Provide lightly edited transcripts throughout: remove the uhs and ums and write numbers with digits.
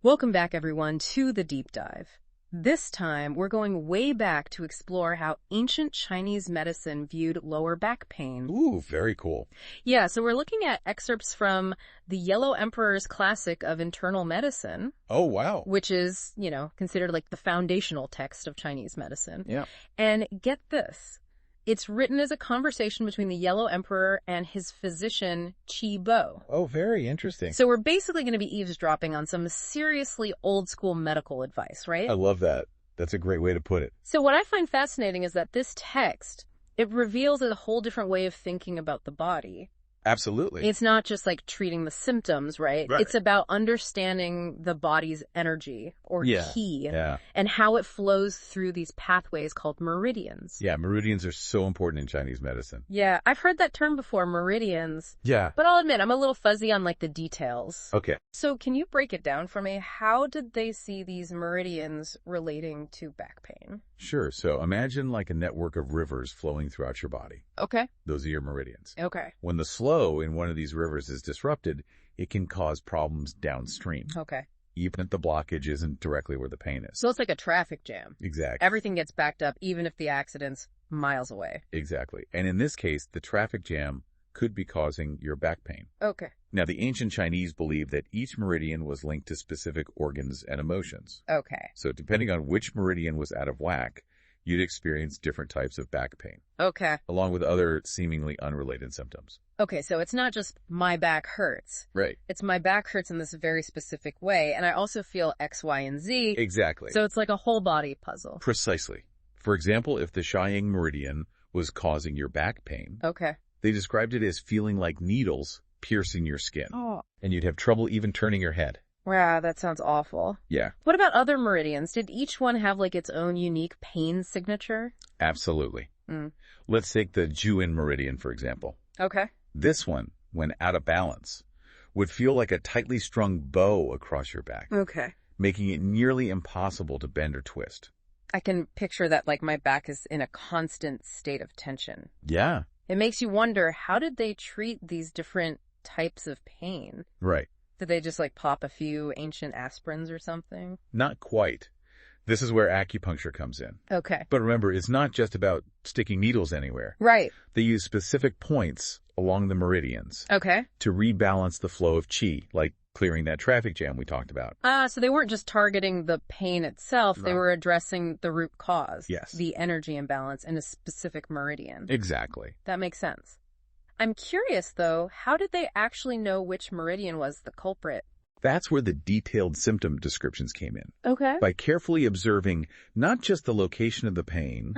Welcome back, everyone, to the deep dive. This time, we're going way back to explore how ancient Chinese medicine viewed lower back pain. Ooh, very cool. Yeah, so we're looking at excerpts from the Yellow Emperor's classic of internal medicine. Oh, wow. Which is, considered like the foundational text of Chinese medicine. Yeah. And get this. It's written as a conversation between the Yellow Emperor and his physician, Qi Bo. Oh, very interesting. So we're basically going to be eavesdropping on some seriously old-school medical advice, right? I love that. That's a great way to put it. So what I find fascinating is that this text, it reveals a whole different way of thinking about the body. Absolutely. It's not just like treating the symptoms, right? It's about understanding the body's energy or qi and how it flows through these pathways called meridians. Yeah, meridians are so important in Chinese medicine. Yeah, I've heard that term before, meridians. Yeah. But I'll admit, I'm a little fuzzy on like the details. Okay. So can you break it down for me? How did they see these meridians relating to back pain? Sure. So imagine like a network of rivers flowing throughout your body. Okay. Those are your meridians. Okay. When the flow in one of these rivers is disrupted, it can cause problems downstream. Okay. Even if the blockage isn't directly where the pain is. So it's like a traffic jam. Exactly. Everything gets backed up, even if the accident's miles away. Exactly. And in this case, the traffic jam could be causing your back pain. Okay. Now, the ancient Chinese believed that each meridian was linked to specific organs and emotions. Okay. So depending on which meridian was out of whack, you'd experience different types of back pain. Okay. Along with other seemingly unrelated symptoms. Okay, so it's not just my back hurts. Right. It's my back hurts in this very specific way, and I also feel X, Y, and Z. Exactly. So it's like a whole body puzzle. Precisely. For example, if the Xiang meridian was causing your back pain, okay, they described it as feeling like needles piercing your skin. Oh. And you'd have trouble even turning your head. Wow, that sounds awful. Yeah. What about other meridians? Did each one have like its own unique pain signature? Absolutely. Let's take the Juin meridian, for example. Okay. This one, when out of balance, would feel like a tightly strung bow across your back. Okay. Making it nearly impossible to bend or twist. I can picture that like my back is in a constant state of tension. Yeah. It makes you wonder, how did they treat these different types of pain? Right. Did they just like pop a few ancient aspirins or something? Not quite. This is where acupuncture comes in. Okay. But remember, it's not just about sticking needles anywhere. Right. They use specific points along the meridians. Okay. To rebalance the flow of qi, like clearing that traffic jam we talked about. So they weren't just targeting the pain itself, No. They were addressing the root cause. Yes. The energy imbalance in a specific meridian. Exactly. That makes sense. I'm curious, though, how did they actually know which meridian was the culprit? That's where the detailed symptom descriptions came in. Okay. By carefully observing not just the location of the pain,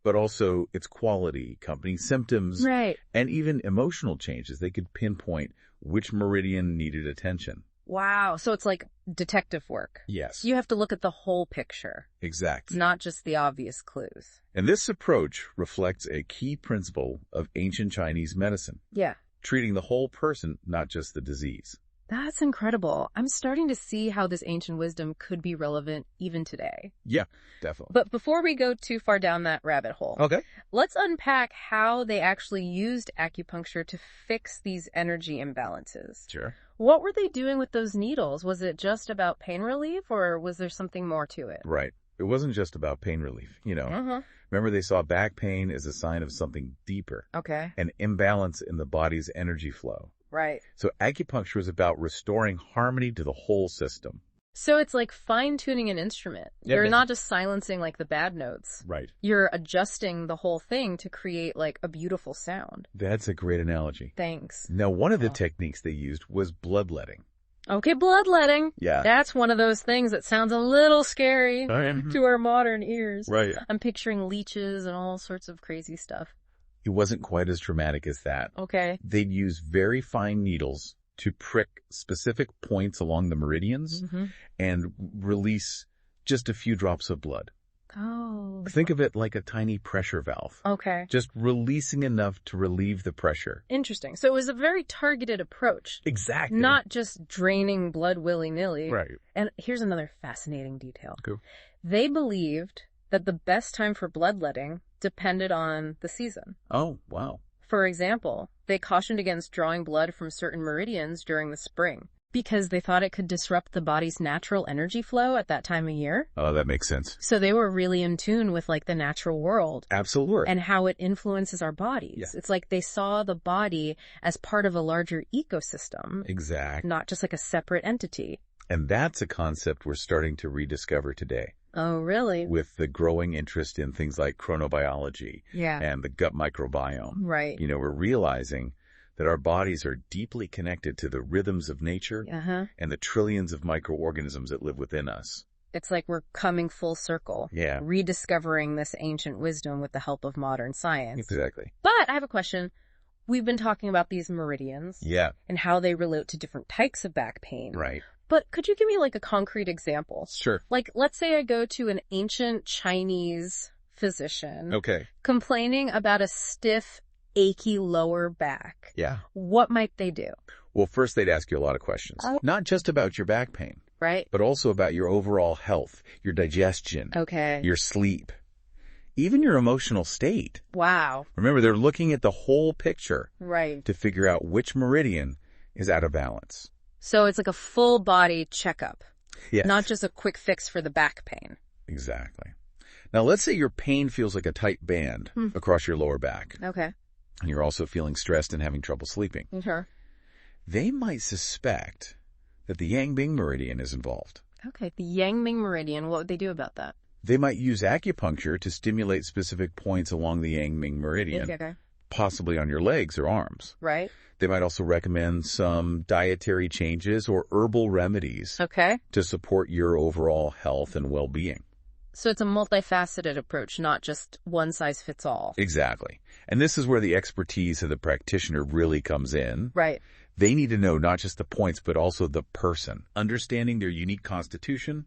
but also its quality, accompanying symptoms, Right. and even emotional changes, they could pinpoint which meridian needed attention. Wow. So it's like detective work. Yes. You have to look at the whole picture, Exactly. not just the obvious clues. And this approach reflects a key principle of ancient Chinese medicine, Yeah. treating the whole person, not just the disease. That's incredible. I'm starting to see how this ancient wisdom could be relevant even today. Yeah, definitely. But before we go too far down that rabbit hole, Okay. let's unpack how they actually used acupuncture to fix these energy imbalances. Sure. What were they doing with those needles? Was it just about pain relief, or was there something more to it? Right. It wasn't just about pain relief, Remember, they saw back pain as a sign of something deeper, Okay. an imbalance in the body's energy flow. Right. So acupuncture is about restoring harmony to the whole system. So it's like fine-tuning an instrument. Yeah, You're but- not just silencing like the bad notes. Right. You're adjusting the whole thing to create like a beautiful sound. That's a great analogy. Thanks. Now, one of the techniques they used was bloodletting. Okay, bloodletting. Yeah. That's one of those things that sounds a little scary to our modern ears. Right. I'm picturing leeches and all sorts of crazy stuff. It wasn't quite as dramatic as that. Okay. They'd use very fine needles to prick specific points along the meridians and release just a few drops of blood. Oh. Think of it like a tiny pressure valve. Okay. Just releasing enough to relieve the pressure. Interesting. So it was a very targeted approach. Exactly. Not just draining blood willy-nilly. Right. And here's another fascinating detail. Cool. They believed that the best time for bloodletting depended on the season. Oh, wow. For example, they cautioned against drawing blood from certain meridians during the spring. Because they thought it could disrupt the body's natural energy flow at that time of year. Oh, that makes sense. So they were really in tune with like the natural world. Absolutely. And how it influences our bodies. Yeah. It's like they saw the body as part of a larger ecosystem. Exactly. Not just like a separate entity. And that's a concept we're starting to rediscover today. Oh, really? With the growing interest in things like chronobiology. Yeah. And the gut microbiome. Right. You know, we're realizing that our bodies are deeply connected to the rhythms of nature and the trillions of microorganisms that live within us. It's like we're coming full circle. Yeah. Rediscovering this ancient wisdom with the help of modern science. Exactly. But I have a question. We've been talking about these meridians. Yeah. And how they relate to different types of back pain. Right. But could you give me like a concrete example? Sure. Like, let's say I go to an ancient Chinese physician. Okay. Complaining about a stiff, achy lower back. Yeah. What might they do? Well, first they'd ask you a lot of questions. Not just about your back pain. Right. But also about your overall health, your digestion. Okay. Your sleep. Even your emotional state. Wow. Remember, they're looking at the whole picture. Right. To figure out which meridian is out of balance. So it's like a full body checkup. Yes. Not just a quick fix for the back pain. Exactly. Now, let's say your pain feels like a tight band across your lower back. Okay. And you're also feeling stressed and having trouble sleeping. Sure. They might suspect that the Yangbing meridian is involved. Okay. The Yangbing meridian, what would they do about that? They might use acupuncture to stimulate specific points along the Yangbing meridian. Okay. Possibly on your legs or arms. Right. They might also recommend some dietary changes or herbal remedies. Okay. To support your overall health and well-being. So it's a multifaceted approach, not just one size fits all. Exactly. And this is where the expertise of the practitioner really comes in. Right. They need to know not just the points, but also the person, understanding their unique constitution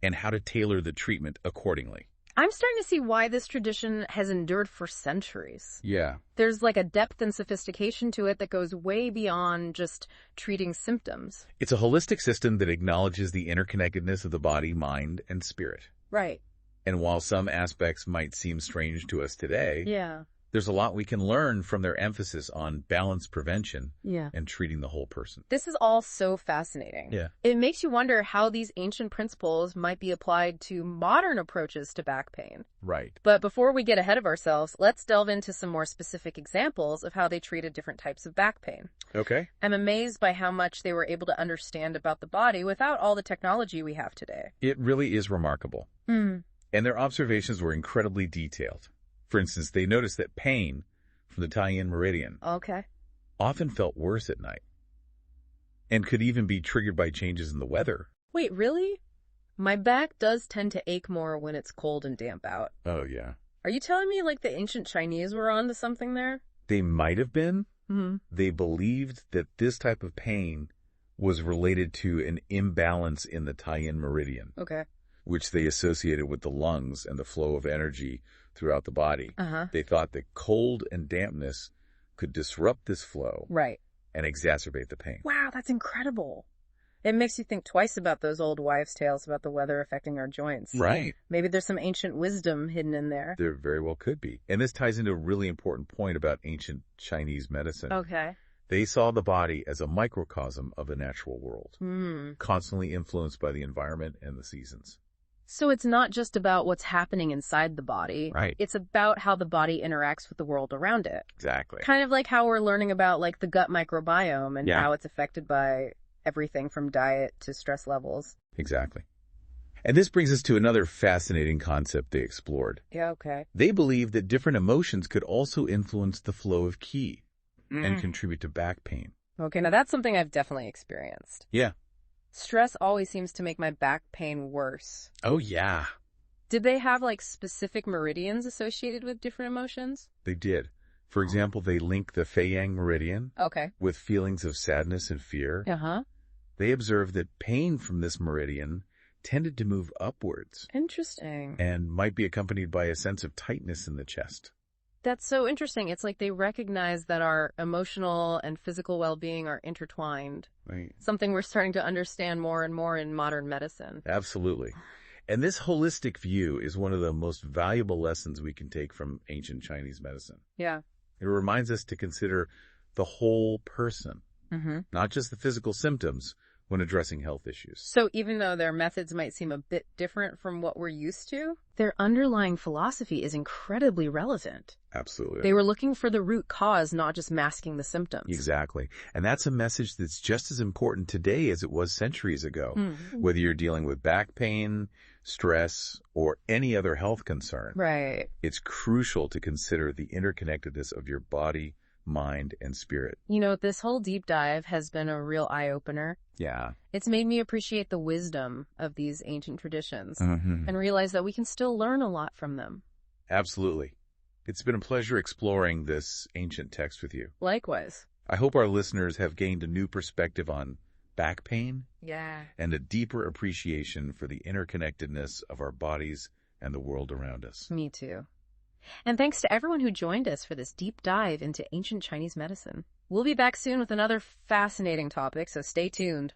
and how to tailor the treatment accordingly. I'm starting to see why this tradition has endured for centuries. Yeah. There's like a depth and sophistication to it that goes way beyond just treating symptoms. It's a holistic system that acknowledges the interconnectedness of the body, mind, and spirit. Right. And while some aspects might seem strange to us today, yeah, there's a lot we can learn from their emphasis on balance prevention and treating the whole person. This is all so fascinating. Yeah. It makes you wonder how these ancient principles might be applied to modern approaches to back pain. Right. But before we get ahead of ourselves, let's delve into some more specific examples of how they treated different types of back pain. Okay. I'm amazed by how much they were able to understand about the body without all the technology we have today. It really is remarkable. And their observations were incredibly detailed. For instance, they noticed that pain from the tie-in meridian often felt worse at night and could even be triggered by changes in the weather. Wait, really? My back does tend to ache more when it's cold and damp out. Oh, yeah. Are you telling me like the ancient Chinese were onto something there? They might have been. Mm-hmm. They believed that this type of pain was related to an imbalance in the tie-in meridian. Okay. Which they associated with the lungs and the flow of energy throughout the body. They thought that cold and dampness could disrupt this flow. Right. And exacerbate the pain. Wow, that's incredible. It makes you think twice about those old wives' tales about the weather affecting our joints. Right. Maybe there's some ancient wisdom hidden in there. There very well could be. And this ties into a really important point about ancient Chinese medicine. Okay. They saw the body as a microcosm of the natural world, constantly influenced by the environment and the seasons. So it's not just about what's happening inside the body. Right. It's about how the body interacts with the world around it. Exactly. Kind of like how we're learning about like the gut microbiome and how it's affected by everything from diet to stress levels. Exactly. And this brings us to another fascinating concept they explored. Yeah, okay. They believed that different emotions could also influence the flow of qi and contribute to back pain. Okay, now that's something I've definitely experienced. Yeah. Stress always seems to make my back pain worse. Oh, yeah. Did they have, like, specific meridians associated with different emotions? They did. For example, they link the Feiyang meridian with feelings of sadness and fear. They observed that pain from this meridian tended to move upwards. Interesting. And might be accompanied by a sense of tightness in the chest. That's so interesting. It's like they recognize that our emotional and physical well-being are intertwined. Right. Something we're starting to understand more and more in modern medicine. Absolutely. And this holistic view is one of the most valuable lessons we can take from ancient Chinese medicine. Yeah. It reminds us to consider the whole person, not just the physical symptoms, when addressing health issues. So even though their methods might seem a bit different from what we're used to, their underlying philosophy is incredibly relevant. Absolutely. They were looking for the root cause, not just masking the symptoms. Exactly. And that's a message that's just as important today as it was centuries ago. Whether you're dealing with back pain, stress, or any other health concern. Right. It's crucial to consider the interconnectedness of your body, mind, and spirit. You know, this whole deep dive has been a real eye-opener. Yeah. It's made me appreciate the wisdom of these ancient traditions and realize that we can still learn a lot from them. Absolutely. It's been a pleasure exploring this ancient text with you. Likewise. I hope our listeners have gained a new perspective on back pain. Yeah. And a deeper appreciation for the interconnectedness of our bodies and the world around us. Me too. And thanks to everyone who joined us for this deep dive into ancient Chinese medicine. We'll be back soon with another fascinating topic, so stay tuned.